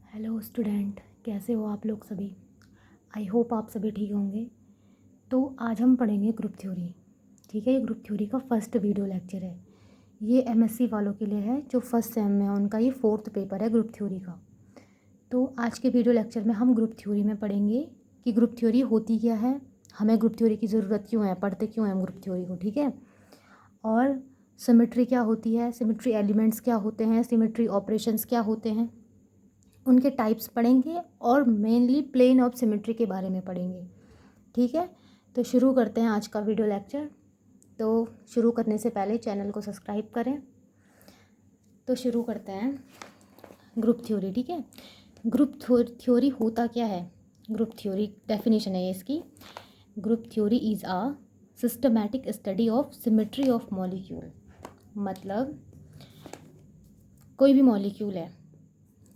Hello student, कैसे हो आप लोग सभी। आई होप आप सभी ठीक होंगे। तो आज हम पढ़ेंगे ग्रुप थ्योरी। ठीक है, ये ग्रुप थ्योरी का फर्स्ट वीडियो लेक्चर है। ये एमएससी वालों के लिए है जो फर्स्ट सेम में है, उनका ये फोर्थ पेपर है ग्रुप थ्योरी का। तो आज के वीडियो लेक्चर में हम ग्रुप थ्योरी में पढ़ेंगे कि ग्रुप थ्योरी होती क्या है, हमें ग्रुप थ्योरी की ज़रूरत क्यों है, पढ़ते क्यों हैं हम ग्रुप थ्योरी को। ठीक है, और सिमेट्री क्या होती है, सिमेट्री एलिमेंट्स क्या होते हैं, सिमेट्री ऑपरेशंस क्या होते हैं, उनके टाइप्स पढ़ेंगे और मेनली प्लेन ऑफ सिमेट्री के बारे में पढ़ेंगे। ठीक है, तो शुरू करते हैं आज का वीडियो लेक्चर। तो शुरू करने से पहले चैनल को सब्सक्राइब करें। तो शुरू करते हैं ग्रुप थ्योरी। ठीक है, ग्रुप थ्योरी होता क्या है। ग्रुप थ्योरी डेफिनेशन है इसकी। Group theory is a systematic study of symmetry of molecule. मतलब कोई भी मॉलिक्यूल है,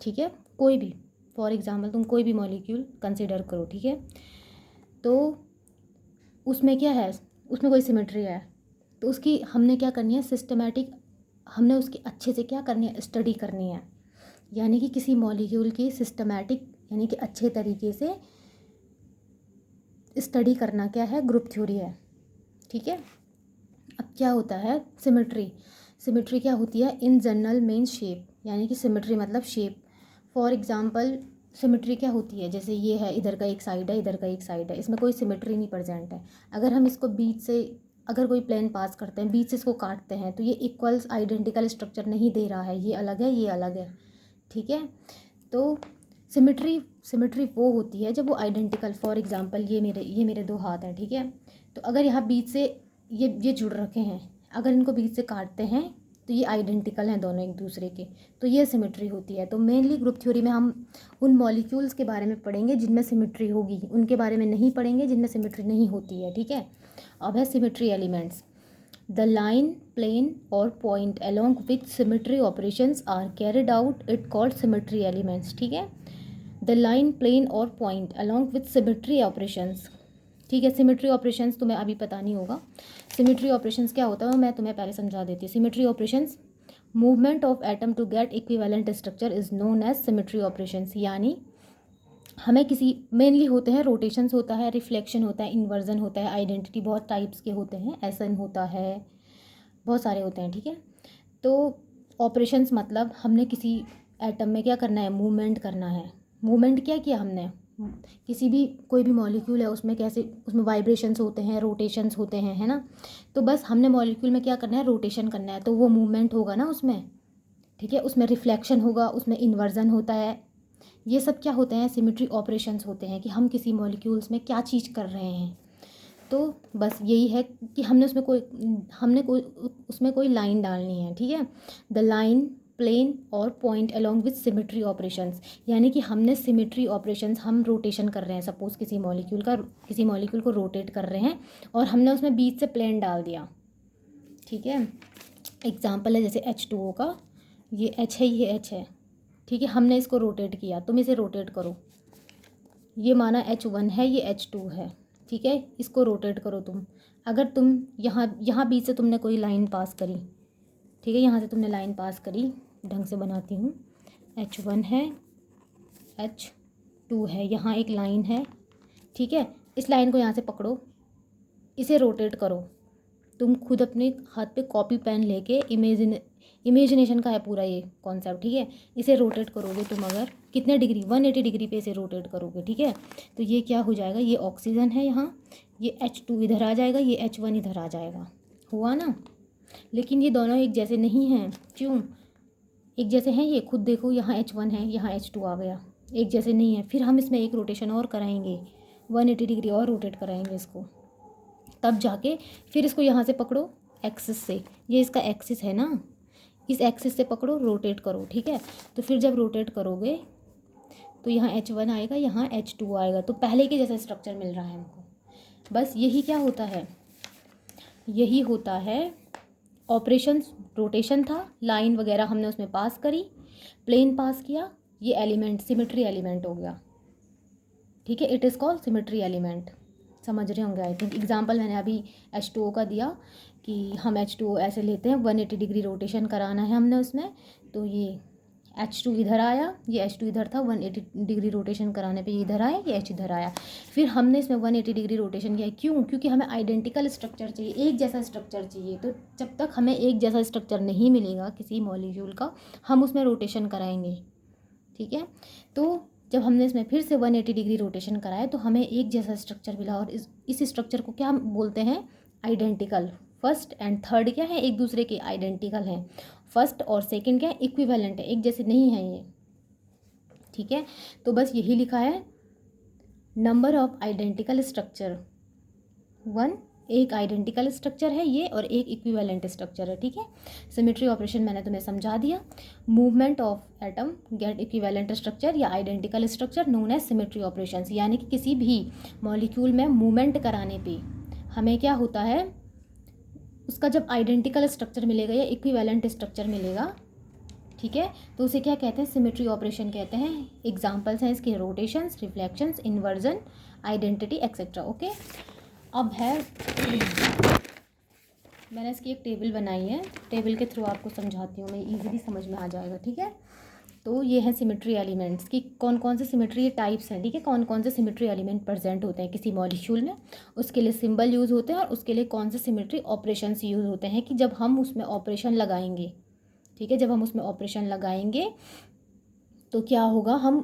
ठीक है, कोई भी, फॉर एग्जांपल तुम कोई भी मॉलिक्यूल कंसिडर करो। ठीक है, तो उसमें क्या है, उसमें कोई सिमेट्री है, तो उसकी हमने क्या करनी है, सिस्टमैटिक, हमने उसकी अच्छे से क्या करनी है, स्टडी करनी है। यानी कि किसी मॉलिक्यूल की सिस्टमैटिक यानी कि अच्छे तरीके से स्टडी करना क्या है, ग्रुप थ्योरी है। ठीक है, अब क्या होता है सिमेट्री। सिमेट्री क्या होती है, इन जनरल मीन्स शेप, यानी कि सिमेट्री मतलब शेप। फॉर एग्जांपल सिमेट्री क्या होती है, जैसे ये है, इधर का एक साइड है, इधर का एक साइड है, इसमें कोई सिमेट्री नहीं प्रेजेंट है। अगर हम इसको बीच से, अगर कोई प्लेन पास करते हैं, बीच से इसको काटते हैं, तो ये इक्वल्स आइडेंटिकल स्ट्रक्चर नहीं दे रहा है, ये अलग है, ये अलग है। ठीक है, तो सिमेट्री सिमेट्री वो होती है जब वो आइडेंटिकल, फॉर एग्जांपल ये मेरे दो हाथ हैं। ठीक है, तो अगर यहाँ बीच से ये जुड़ रखे हैं, अगर इनको बीच से काटते हैं तो ये आइडेंटिकल हैं दोनों एक दूसरे के, तो ये सिमेट्री होती है। तो मेनली ग्रुप थ्योरी में हम उन मॉलिक्यूल्स के बारे में पढ़ेंगे जिनमें सिमेट्री होगी, उनके बारे में नहीं पढ़ेंगे जिनमें सिमेट्री नहीं होती है। ठीक है, अब है symmetry elements. The line, plane और point along with symmetry operations are carried out, it called symmetry elements. ठीक है, द लाइन, प्लेन और point along with symmetry operations. ठीक है, सिमेट्री ऑपरेशंस तुम्हें अभी पता नहीं होगा। सिमेट्री ऑपरेशंस क्या होता है मैं तुम्हें पहले समझा देती हूँ। Symmetry operations, movement of atom to get equivalent structure is known as symmetry operations. यानी हमें किसी, मेनली होते हैं रोटेशंस होता है, रिफ्लेक्शन होता है, इन्वर्जन होता है, आइडेंटिटी, बहुत टाइप्स के होते हैं, एसन होता है, बहुत सारे होते हैं। ठीक है, तो ऑपरेशंस मतलब हमने किसी एटम में क्या करना है, मूवमेंट करना है। मूवमेंट क्या किया हमने, किसी भी, कोई भी मॉलिक्यूल है उसमें कैसे, उसमें वाइब्रेशंस होते हैं, रोटेशंस होते हैं, है ना। तो बस हमने मॉलिक्यूल में क्या करना है, रोटेशन करना है, तो वो मूवमेंट होगा ना उसमें। ठीक है, उसमें रिफ्लेक्शन होगा, उसमें इन्वर्जन होता है। ये सब क्या होते हैं, सिमेट्री ऑपरेशंस होते हैं कि हम किसी मॉलिक्यूल्स में क्या चीज़ कर रहे हैं। तो बस यही है कि हमने कोई उसमें कोई लाइन डालनी है। ठीक है, द लाइन, प्लेन और point along with symmetry operations, यानी कि हमने सिमेट्री ऑपरेशंस, हम रोटेशन कर रहे हैं, सपोज किसी मॉलिक्यूल को रोटेट कर रहे हैं और हमने उसमें बीच से प्लेन डाल दिया। ठीक है, एग्जाम्पल है जैसे H2O का, ये H है, ये H है। ठीक है, हमने इसको रोटेट किया, तुम इसे रोटेट करो, ये माना H1 है, ये H2 है। ठीक है, इसको रोटेट करो तुम। अगर तुम यहाँ यहाँ बीच से तुमने कोई लाइन पास करी, ठीक है, यहाँ से तुमने लाइन पास करी, ढंग से बनाती हूँ, H1 है, H2 है, यहाँ एक लाइन है। ठीक है, इस लाइन को यहाँ से पकड़ो, इसे रोटेट करो। तुम खुद अपने हाथ पे कॉपी पेन लेके, इमेजिनेशन का है पूरा ये कॉन्सेप्ट। ठीक है, इसे रोटेट करोगे तुम, अगर कितने डिग्री, 180 डिग्री पे इसे रोटेट करोगे। ठीक है, तो ये क्या हो जाएगा, ये ऑक्सीजन है यहाँ, ये H2 इधर आ जाएगा, ये H1 इधर आ जाएगा। हुआ ना। लेकिन ये दोनों एक जैसे नहीं हैं, क्यों, एक जैसे हैं ये, खुद देखो, यहाँ H1 है, यहाँ H2 आ गया, एक जैसे नहीं है। फिर हम इसमें एक रोटेशन और कराएंगे, 180 डिग्री और रोटेट कराएंगे इसको, तब जाके फिर इसको यहाँ से पकड़ो एक्सिस से, ये इसका एक्सिस है ना, इस एक्सिस से पकड़ो, रोटेट करो। ठीक है, तो फिर जब रोटेट करोगे तो यहाँ H1 आएगा, यहाँ H2 आएगा, तो पहले के जैसा स्ट्रक्चर मिल रहा है हमको। बस यही क्या होता है, यही होता है ऑपरेशंस। रोटेशन था, लाइन वगैरह हमने उसमें पास करी, प्लेन पास किया, ये एलिमेंट सिमेट्री एलिमेंट हो गया। ठीक है, it is called symmetry element. समझ रहे होंगे आई थिंक। एग्जाम्पल मैंने अभी H2O का दिया कि हम H2O ऐसे लेते हैं, 180 डिग्री रोटेशन कराना है हमने उसमें, तो ये H2 इधर आया, ये H2 इधर था, 180 डिग्री रोटेशन कराने पे ये इधर आया, ये H इधर आया। फिर हमने इसमें 180 डिग्री रोटेशन किया। क्यों? क्योंकि हमें आइडेंटिकल स्ट्रक्चर चाहिए, एक जैसा स्ट्रक्चर चाहिए। तो जब तक हमें एक जैसा स्ट्रक्चर नहीं मिलेगा किसी मॉलिक्यूल का, हम उसमें रोटेशन कराएंगे, ठीक है। तो जब हमने इसमें फिर से 180 डिग्री रोटेशन कराया तो हमें एक जैसा स्ट्रक्चर मिला, और इस स्ट्रक्चर को क्या बोलते हैं? आइडेंटिकल। फर्स्ट एंड थर्ड क्या है? एक दूसरे के आइडेंटिकल हैं। फर्स्ट और सेकंड क्या है? इक्विवेलेंट है, एक जैसे नहीं है ये, ठीक है। तो बस यही लिखा है, नंबर ऑफ आइडेंटिकल स्ट्रक्चर 1, एक आइडेंटिकल स्ट्रक्चर है ये और एक इक्विवेलेंट स्ट्रक्चर है, ठीक है। सिमेट्री ऑपरेशन मैंने तुम्हें समझा दिया। Movement of atom get equivalent structure या identical structure known as symmetry operations, यानी कि किसी भी मॉलिक्यूल में मूवमेंट कराने पे हमें क्या होता है, उसका जब आइडेंटिकल स्ट्रक्चर मिलेगा या इक्विवेलेंट स्ट्रक्चर मिलेगा, ठीक है, तो उसे क्या कहते हैं? सिमेट्री ऑपरेशन कहते हैं। एग्जाम्पल्स हैं इसके rotations, reflections, inversion, identity etcetera. Okay, अब है मैंने इसकी एक टेबल बनाई है, टेबल के थ्रू आपको समझाती हूँ मैं, इजीली समझ में आ जाएगा, ठीक है। तो ये है सिमेट्री एलिमेंट्स की कौन कौन से सिमेट्री टाइप्स हैं, ठीक है, कौन कौन से सिमेट्री एलिमेंट प्रेजेंट होते हैं किसी मॉलिक्यूल में, उसके लिए सिंबल यूज़ होते हैं, और उसके लिए कौन से सिमेट्री ऑपरेशंस यूज़ होते हैं कि जब हम उसमें ऑपरेशन लगाएंगे, ठीक है, जब हम उसमें ऑपरेशन लगाएंगे तो क्या होगा, हम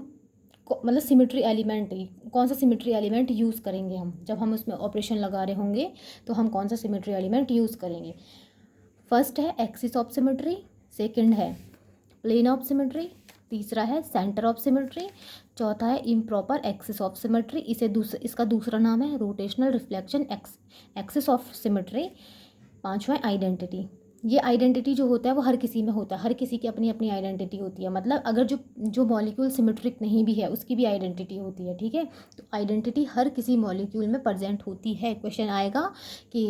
मतलब सिमेट्री एलिमेंट, कौन सा सिमेट्री एलिमेंट यूज़ करेंगे हम जब हम उसमें ऑपरेशन लगा रहे होंगे, तो हम कौन सा सिमेट्री एलिमेंट यूज़ करेंगे। फर्स्ट है एक्सिस ऑफ सिमेट्री, सेकंड है प्लेन ऑफ सिमेट्री, तीसरा है सेंटर ऑफ सिमेट्री, चौथा है इम्प्रॉपर एक्सिस ऑफ सिमेट्री, इसका दूसरा नाम है rotational reflection axis of symmetry, पांचवा है आइडेंटिटी। ये आइडेंटिटी जो होता है वो हर किसी में होता है, हर किसी की अपनी अपनी आइडेंटिटी होती है, मतलब अगर जो मॉलिक्यूल सिमेट्रिक नहीं भी है उसकी भी आइडेंटिटी होती है, ठीक है। तो आइडेंटिटी हर किसी मॉलिक्यूल में प्रेजेंट होती है। क्वेश्चन आएगा कि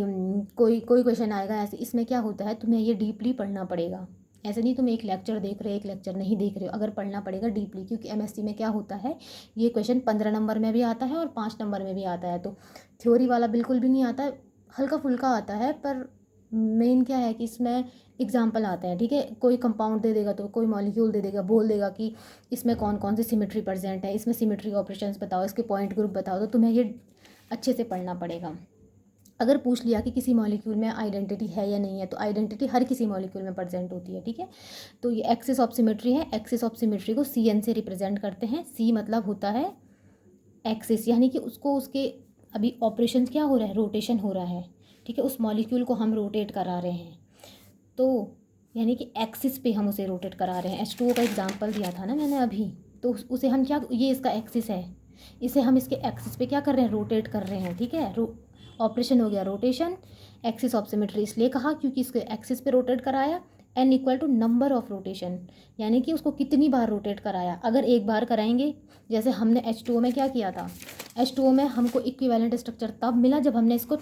कोई क्वेश्चन आएगा ऐसे, इसमें क्या होता है, तुम्हें ये डीपली पढ़ना पड़ेगा, ऐसे नहीं तुम एक लेक्चर देख रहे हो एक लेक्चर नहीं देख रहे हो, अगर पढ़ना पड़ेगा डीपली, क्योंकि एमएससी में क्या होता है, ये क्वेश्चन 15 नंबर में भी आता है और 5 नंबर में भी आता है। तो थ्योरी वाला बिल्कुल भी नहीं आता है, हल्का फुल्का आता है, पर मेन क्या है कि इसमें एग्जाम्पल आते हैं, ठीक है। कोई कंपाउंड दे देगा तो कोई मॉलिक्यूल दे देगा, बोल देगा कि इसमें कौन कौन सी सिमेट्री प्रेजेंट है, इसमें सिमेट्री ऑपरेशंस बताओ, इसके पॉइंट ग्रुप बताओ, तो तुम्हें ये अच्छे से पढ़ना पड़ेगा। अगर पूछ लिया कि किसी मॉलिक्यूल में आइडेंटिटी है या नहीं है, तो आइडेंटिटी हर किसी मॉलिक्यूल में प्रेजेंट होती है, ठीक है। तो ये एक्सिस ऑफ सिमेट्री है, एक्सिस ऑफ सिमेट्री को CN से रिप्रेजेंट करते हैं। C मतलब होता है एक्सिस, यानी कि उसको उसके अभी ऑपरेशन क्या हो रहा है, रोटेशन हो रहा है, ठीक है, उस मॉलिक्यूल को हम रोटेट करा रहे हैं, तो यानी कि एक्सिस पे हम उसे रोटेट करा रहे हैं। H2O का एग्जांपल दिया था ना मैंने अभी, तो उसे हम क्या, ये इसका एक्सिस है, इसे हम इसके एक्सिस पे क्या कर रहे हैं, रोटेट कर रहे हैं, ठीक है। ऑपरेशन हो गया रोटेशन। एक्सिस ऑफ सिमेट्री इसलिए कहा क्योंकि इसके एक्सिस पे रोटेट कराया। N equal to number of rotation, यानी कि उसको कितनी बार रोटेट कराया। अगर एक बार कराएंगे, जैसे हमने H2O में क्या किया था, H2O में हमको इक्विवेलेंट स्ट्रक्चर तब मिला जब हमने इसको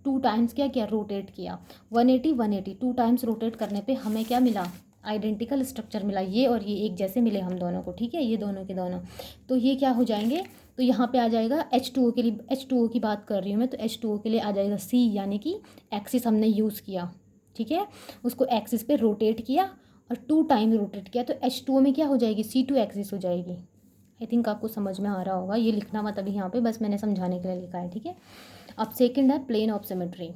2 टाइम्स क्या किया, रोटेट किया, 180 180 2 टाइम्स रोटेट करने पे हमें क्या मिला, आइडेंटिकल स्ट्रक्चर मिला, ये और ये एक जैसे मिले हम दोनों को, ठीक है, ये दोनों के दोनों। तो ये क्या हो जाएंगे, तो यहाँ पे आ जाएगा H2O के लिए, H2O की बात कर रही हूँ मैं, तो H2O के लिए आ जाएगा C, यानी कि एक्सिस हमने यूज़ किया, ठीक है, उसको एक्सिस पे रोटेट किया और 2 टाइम रोटेट किया, तो H2O में क्या हो जाएगी, C2 एक्सिस हो जाएगी। आई थिंक आपको समझ में आ रहा होगा, ये लिखना मत अभी यहाँ पे, बस मैंने समझाने के लिए लिखा है, ठीक है। अब सेकंड है प्लेन ऑफ सिमेट्री,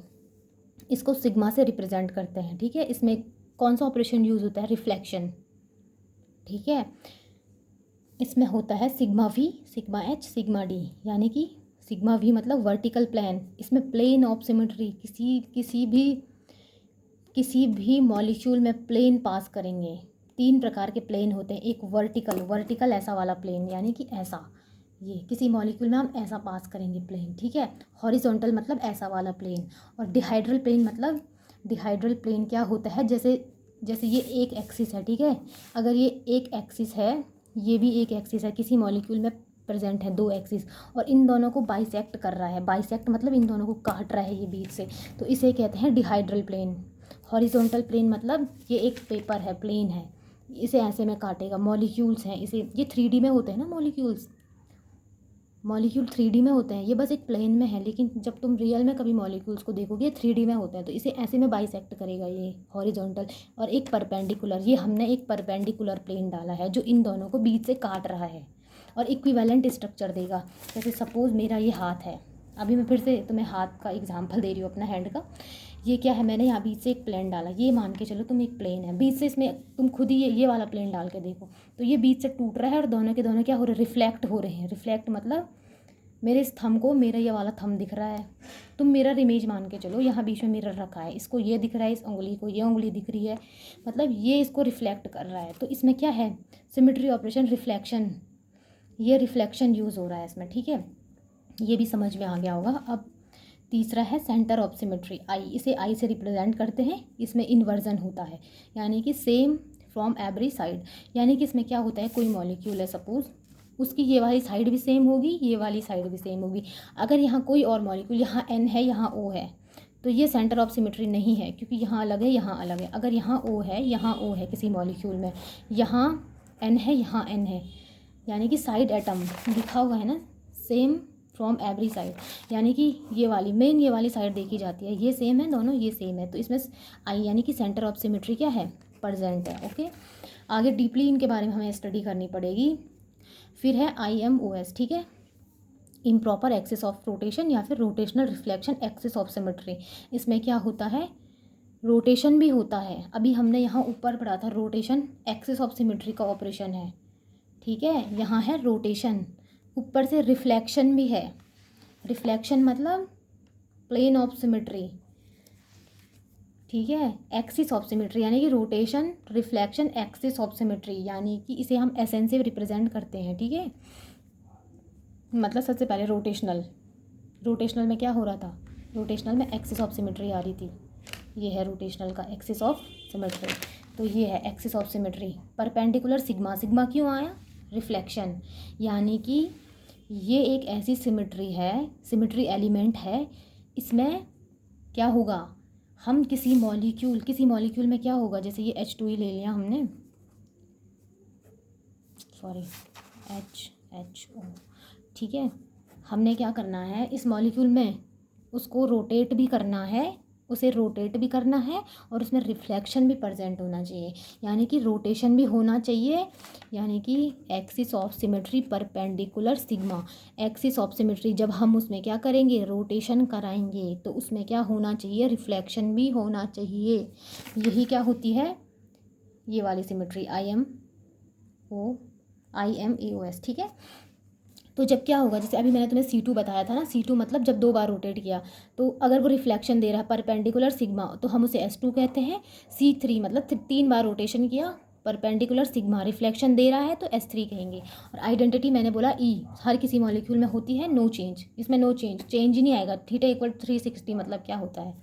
इसको सिग्मा से रिप्रेजेंट करते हैं, ठीक है। इसमें कौन सा ऑपरेशन यूज़ होता है, रिफ्लेक्शन, ठीक है। इसमें होता है sigma V, sigma H, sigma D, यानी कि सिग्मा V मतलब वर्टिकल प्लेन। इसमें प्लेन ऑफ सिमेट्री किसी भी मॉलिक्यूल में प्लेन पास करेंगे। 3 प्रकार के प्लेन होते हैं, एक वर्टिकल ऐसा वाला प्लेन, यानी कि ऐसा, ये किसी मॉलिक्यूल में हम ऐसा पास करेंगे प्लेन, ठीक है। हॉरिजॉन्टल मतलब ऐसा वाला प्लेन, और डिहाइड्रल प्लेन मतलब, डिहाइड्रल प्लेन क्या होता है, जैसे ये एक एक्सिस है, ठीक है, अगर ये एक एक्सिस है, ये भी एक एक्सिस है, किसी मॉलिक्यूल में प्रेजेंट है 2 एक्सिस, और इन दोनों को बाइसेक्ट कर रहा है, बाइसेक्ट मतलब इन दोनों को काट रहा है ये बीच से, तो इसे कहते हैं डिहाइड्रल प्लेन। हॉरिजॉन्टल प्लेन मतलब ये एक पेपर है, प्लेन है, इसे ऐसे में काटेगा, मॉलिक्यूल्स हैं, इसे ये 3D में होते हैं ना मॉलिक्यूल्स, मॉलिक्यूल 3D में होते हैं, ये बस एक प्लेन में है, लेकिन जब तुम रियल में कभी मॉलिक्यूल्स को देखोगे 3D में होते हैं। तो इसे ऐसे में बाइसेक्ट करेगा ये हॉरिजॉन्टल और एक परपेंडिकुलर। ये हमने एक परपेंडिकुलर प्लेन डाला है जो इन दोनों को बीच से काट रहा है और इक्विवेलेंट स्ट्रक्चर देगा। जैसे सपोज़ मेरा ये हाथ है, अभी मैं फिर से तुम्हें हाथ का एग्जाम्पल दे रही हूँ अपना हैंड का। ये क्या है, मैंने यहाँ बीच से एक प्लेन डाला, ये मान के चलो तुम एक प्लेन है, बीच से इसमें तुम खुद ही ये वाला प्लेन डाल के देखो, तो ये बीच से टूट रहा है और दोनों के दोनों क्या हो रहे हैं, रिफ्लेक्ट हो रहे हैं। रिफ्लेक्ट मतलब मेरे इस थंब को मेरा ये वाला थंब दिख रहा है, तुम मिरर इमेज मान के चलो, यहाँ बीच में मिरर रखा है, इसको ये दिख रहा है, इस उंगली को ये उंगली दिख रही है, मतलब ये इसको रिफ्लेक्ट कर रहा है। तो इसमें क्या है, सिमेट्री ऑपरेशन, रिफ्लेक्शन, ये रिफ्लेक्शन यूज़ हो रहा है इसमें, ठीक है, ये भी समझ में आ गया होगा। अब तीसरा है सेंटर ऑफ सिमेट्री, आई, इसे आई से रिप्रेजेंट करते हैं। इसमें इन्वर्जन होता है, यानी कि सेम फ्रॉम एवरी साइड, यानी कि इसमें क्या होता है, कोई मॉलिक्यूल है सपोज़, उसकी ये वाली साइड भी सेम होगी, ये वाली साइड भी सेम होगी। अगर यहाँ कोई और मॉलिक्यूल, यहाँ एन है यहाँ ओ है, तो ये सेंटर ऑफ सिमेट्री नहीं है, क्योंकि यहाँ अलग है यहाँ अलग है। अगर यहाँ ओ है यहाँ ओ है किसी मॉलिक्यूल में, यहाँ एन है यहाँ एन है, यानी कि साइड एटम लिखा हुआ है ना, सेम फ्रॉम एवरी साइड, यानी कि ये वाली मेन ये वाली साइड देखी जाती है, ये सेम है दोनों, ये सेम है, तो इसमें आई यानी कि सेंटर ऑफ सिमेट्री क्या है, प्रेजेंट है। ओके, आगे डीपली इनके बारे में हमें स्टडी करनी पड़ेगी। फिर है IMOS, ठीक है, इम्प्रॉपर एक्सिस ऑफ रोटेशन या फिर rotational reflection axis of symmetry. इसमें क्या होता है, रोटेशन भी होता है, अभी हमने यहाँ ऊपर पढ़ा था रोटेशन एक्सिस ऑफ सिमेट्री का ऑपरेशन है, ठीक है, यहाँ है रोटेशन, ऊपर से रिफ्लेक्शन भी है। रिफ्लेक्शन मतलब प्लेन ऑफ सिमेट्री, ठीक है, एक्सिस ऑफ सिमेट्री यानी कि rotation, reflection, axis of symmetry, यानी कि इसे हम एसएन से रिप्रेजेंट करते हैं, ठीक है। मतलब सबसे पहले रोटेशनल, रोटेशनल में क्या हो रहा था, रोटेशनल में एक्सिस ऑफ सिमेट्री आ रही थी, ये है रोटेशनल का एक्सिस ऑफ सिमेट्री, तो ये है axis of symmetry. Perpendicular sigma, sigma क्यों आया, रिफ्लेक्शन, यानी कि ये एक ऐसी सिमेट्री है, सिमेट्री एलिमेंट है, इसमें क्या होगा, हम किसी मॉलिक्यूल में क्या होगा, जैसे ये H2 ही ले लिया हमने, सॉरी HHO, ठीक है, हमने क्या करना है इस मॉलिक्यूल में, उसको रोटेट भी करना है, उसे रोटेट भी करना है और उसमें रिफ्लेक्शन भी प्रेजेंट होना चाहिए, यानी कि रोटेशन भी होना चाहिए, यानी कि axis of symmetry perpendicular sigma, axis of symmetry जब हम उसमें क्या करेंगे, रोटेशन कराएंगे, तो उसमें क्या होना चाहिए, रिफ्लेक्शन भी होना चाहिए। यही क्या होती है, ये वाली सिमेट्री IMAOS, ठीक है। तो जब क्या होगा, जैसे अभी मैंने तुम्हें C2 बताया था ना, C2 मतलब जब 2 बार रोटेट किया, तो अगर वो रिफ्लेक्शन दे रहा है परपेंडिकुलर सिग्मा, तो हम उसे S2 कहते हैं। C3 मतलब 3 बार रोटेशन किया, परपेंडिकुलर सिग्मा, रिफ्लेक्शन दे रहा है, तो S3 कहेंगे। और आइडेंटिटी मैंने बोला E, हर किसी मॉलिक्यूल में होती है, नो चेंज, इसमें नो चेंज, चेंज ही नहीं आएगा। थीटा इक्वल 360 मतलब क्या होता है,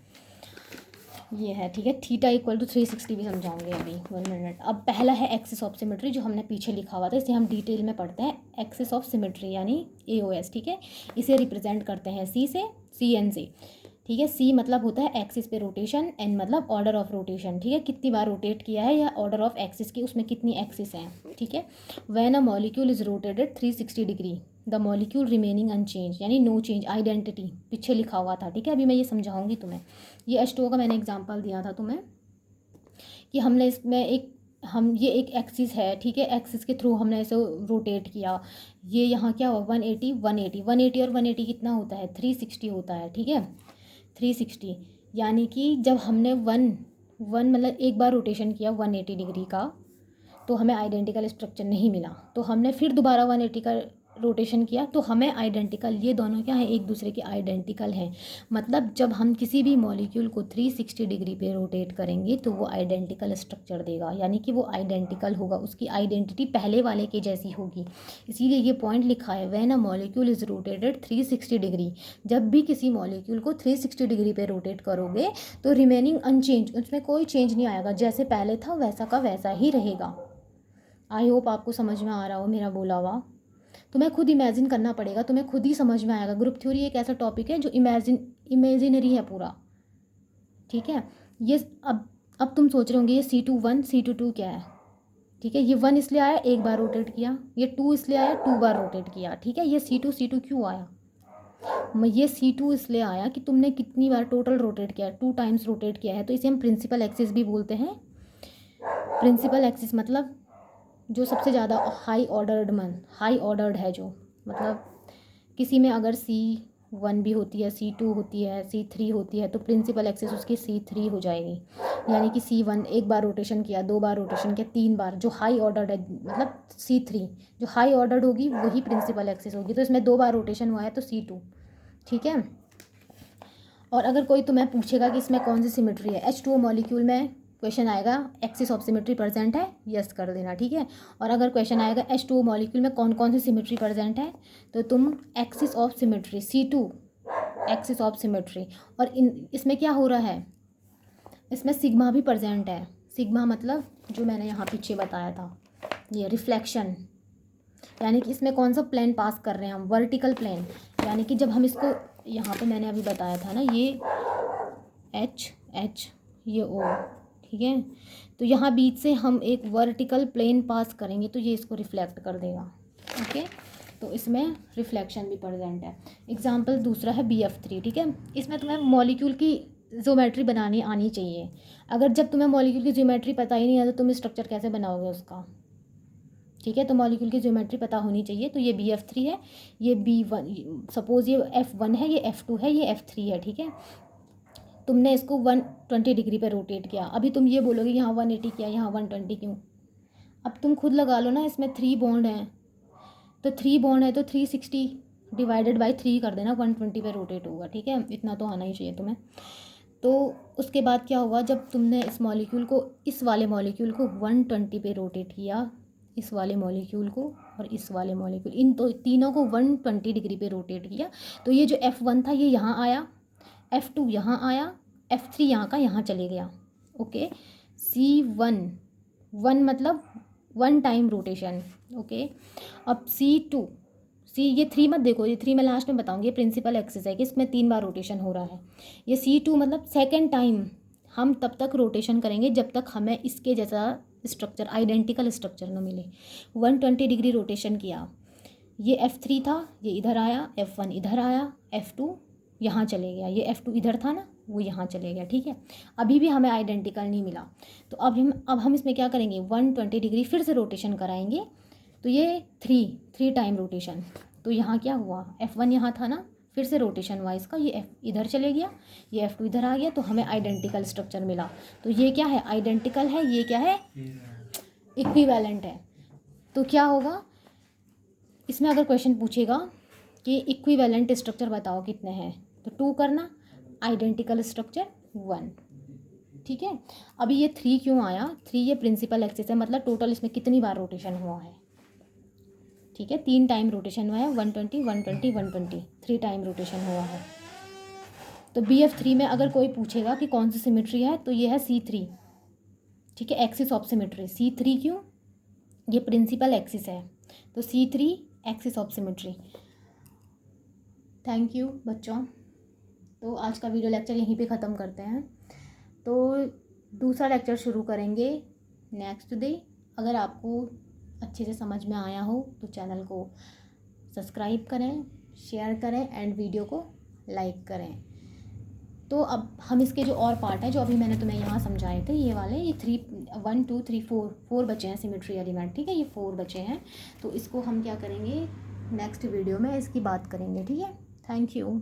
ये है, ठीक है, थीटा इक्वल टू 360 भी समझाऊंगे अभी, 1 मिनट। अब पहला है एक्सिस ऑफ सिमेट्री, जो हमने पीछे लिखा हुआ था, इसे हम डिटेल में पढ़ते हैं। एक्सिस ऑफ सिमेट्री यानी AOS, ठीक है, इसे रिप्रेजेंट करते हैं CN से, ठीक है। C मतलब होता है एक्सिस पे रोटेशन, N मतलब ऑर्डर ऑफ रोटेशन, ठीक है, कितनी बार रोटेट किया है या ऑर्डर ऑफ एक्सिस की, उसमें कितनी एक्सिस हैं, ठीक है। When a molecule is rotated 360 degree the molecule remaining unchanged, यानी नो चेंज, आइडेंटिटी पीछे लिखा हुआ था, ठीक है। अभी मैं ये समझाऊंगी तुम्हें, ये H2O का मैंने एग्जांपल दिया था तुम्हें कि हमने इसमें ये एक एक्सिस है, ठीक है, एक्सिस के थ्रू हमने इसे रोटेट किया, ये यहाँ क्या हुआ 180 180 180 और 180 कितना होता है 360 होता है, ठीक है, 360, यानी कि जब हमने वन मतलब एक बार रोटेशन किया 180 डिग्री का, तो हमें आइडेंटिकल स्ट्रक्चर नहीं मिला, तो हमने फिर दोबारा 180 का रोटेशन किया, तो हमें आइडेंटिकल, ये दोनों क्या है, एक दूसरे के आइडेंटिकल हैं। मतलब जब हम किसी भी मॉलिक्यूल को 360 डिग्री पे रोटेट करेंगे, तो वो आइडेंटिकल स्ट्रक्चर देगा, यानी कि वो आइडेंटिकल होगा, उसकी आइडेंटिटी पहले वाले के जैसी होगी। इसीलिए ये पॉइंट लिखा है, when a molecule is rotated 360 degree, जब भी किसी मॉलिक्यूल को 360 डिग्री पे रोटेट करोगे, तो रिमेनिंग अनचेंज, उसमें कोई चेंज नहीं आएगा, जैसे पहले था वैसा का वैसा ही रहेगा। आई होप आपको समझ में आ रहा हो मेरा बोला हुआ, तुम्हें खुद इमेजिन करना पड़ेगा, तुम्हें खुद ही समझ में आएगा। ग्रुप थ्योरी एक ऐसा टॉपिक है जो इमेजिनरी है पूरा, ठीक है। ये अब तुम सोच रहे होंगे ये C21 C22 क्या है, ठीक है। ये 1 इसलिए आया, एक बार रोटेट किया, ये 2 इसलिए आया, 2 बार रोटेट किया, ठीक है। ये C2 क्यों आया, ये C2 इसलिए आया कि तुमने कितनी बार टोटल रोटेट किया है, 2 टाइम्स रोटेट किया है, तो इसे हम प्रिंसिपल एक्सिस भी बोलते हैं। प्रिंसिपल एक्सिस मतलब जो सबसे ज़्यादा हाई ऑर्डर्ड है, जो मतलब किसी में अगर C1 भी होती है, C2 होती है, C3 होती है, तो प्रिंसिपल एक्सिस उसकी C3 हो जाएगी। यानी कि C1 एक बार रोटेशन किया, 2 बार रोटेशन किया, 3 बार, जो हाई ऑर्डर्ड है मतलब C3 जो हाई ऑर्डर्ड होगी वही प्रिंसिपल एक्सिस होगी। तो इसमें 2 बार रोटेशन हुआ है तो C2, ठीक है। और अगर कोई तुम्हें पूछेगा कि इसमें कौन सी सिमेट्री है, H2O मॉलिक्यूल में क्वेश्चन आएगा एक्सिस ऑफ सिमेट्री प्रेजेंट है, यस कर देना, ठीक है। और अगर क्वेश्चन आएगा H2O मॉलिक्यूल में कौन कौन सी सिमेट्री प्रेजेंट है, तो तुम axis of symmetry C2 axis of symmetry. और इसमें क्या हो रहा है, इसमें सिग्मा भी प्रेजेंट है। सिग्मा मतलब जो मैंने यहाँ पीछे बताया था, ये रिफ्लेक्शन, यानी कि इसमें कौन सा प्लेन पास कर रहे हैं हम, वर्टिकल प्लेन। यानी कि जब हम इसको यहाँ पे मैंने अभी बताया था ना, ये H ये O, ठीक है। तो यहाँ बीच से हम एक वर्टिकल प्लेन पास करेंगे तो ये इसको रिफ्लेक्ट कर देगा, ओके। तो इसमें रिफ्लेक्शन भी प्रेजेंट है। एग्जाम्पल दूसरा है BF3, ठीक है। इसमें तुम्हें मॉलिक्यूल की ज्योमेट्री बनानी आनी चाहिए। अगर जब तुम्हें मॉलिक्यूल की ज्योमेट्री पता ही नहीं है तो तुम स्ट्रक्चर कैसे बनाओगे उसका, ठीक है। तो मॉलिक्यूल की ज्योमेट्री पता होनी चाहिए। तो ये BF3 है, ये B1, सपोज़ ये F1 है, ये F2 है, ये F3 है, ठीक है। तुमने इसको 120 डिग्री पे रोटेट किया। अभी तुम ये बोलोगे यहाँ 180 किया, यहाँ 120 क्यों। अब तुम खुद लगा लो ना, इसमें 3 बॉन्ड हैं, तो 3 बॉन्ड है तो 360 डिवाइडेड बाई 3 कर देना, 120 पे रोटेट होगा, ठीक है। इतना तो आना ही चाहिए तुम्हें। तो उसके बाद क्या हुआ, जब तुमने इस मॉलिक्यूल को, इस वाले मॉलिक्यूल को 120 पे रोटेट किया, इस वाले मॉलिक्यूल को और इस वाले मॉलिक्यूल, इन तो तीनों को 120 डिग्री पे रोटेट किया, तो ये जो F1 था ये यहाँ आया, F2 यहाँ आया, F3 यहाँ का यहाँ चले गया, ओके। C1 1 मतलब 1 टाइम रोटेशन, ओके। अब C2 ये 3 मत देखो, ये 3 मैं लास्ट में बताऊंगी, ये प्रिंसिपल एक्सिस है कि इसमें 3 बार रोटेशन हो रहा है। ये C2 मतलब सेकेंड टाइम हम तब तक रोटेशन करेंगे जब तक हमें इसके जैसा स्ट्रक्चर, आइडेंटिकल स्ट्रक्चर ना मिले। 120 डिग्री रोटेशन किया, ये F3 था, ये इधर आया, F1 इधर आया, F2 यहाँ चले गया, ये F2 इधर था ना, वो यहाँ चले गया, ठीक है। अभी भी हमें आइडेंटिकल नहीं मिला, तो अब हम इसमें क्या करेंगे, 120 डिग्री फिर से रोटेशन कराएंगे। तो ये 3 टाइम रोटेशन, तो यहाँ क्या हुआ, F1 यहाँ था ना, फिर से रोटेशन हुआ इसका, ये F इधर चले गया, ये F2 इधर आ गया, तो हमें आइडेंटिकल स्ट्रक्चर मिला। तो ये क्या है, आइडेंटिकल है, ये क्या है, इक्विवेलेंट है। तो क्या होगा इसमें, अगर क्वेश्चन पूछेगा कि इक्विवेलेंट स्ट्रक्चर बताओ कितने हैं, तो 2 करना, आइडेंटिकल स्ट्रक्चर 1, ठीक है। अभी ये 3 क्यों आया, 3 ये प्रिंसिपल एक्सिस है, मतलब टोटल इसमें कितनी बार रोटेशन हुआ है, ठीक है। 3 टाइम रोटेशन हुआ है, 120 120 120, 3 टाइम रोटेशन हुआ है। तो BF3 में अगर कोई पूछेगा कि कौन सी सिमेट्री है, तो ये है C3, ठीक है, एक्सिस ऑफ सिमेट्री। C3 क्यों, ये प्रिंसिपल एक्सिस है, तो C3 axis of symmetry. Thank you बच्चों। तो आज का वीडियो लेक्चर यहीं पे ख़त्म करते हैं, तो दूसरा लेक्चर शुरू करेंगे नेक्स्ट डे। अगर आपको अच्छे से समझ में आया हो तो चैनल को सब्सक्राइब करें, शेयर करें एंड वीडियो को लाइक करें। तो अब हम इसके जो और पार्ट हैं, जो अभी मैंने तुम्हें यहाँ समझाए थे, ये वाले, ये 1 2 3 4 बचे हैं सिमेट्री एलिमेंट, ठीक है, ये 4 बचे हैं। तो इसको हम क्या करेंगे, नेक्स्ट वीडियो में इसकी बात करेंगे, ठीक है। Thank you.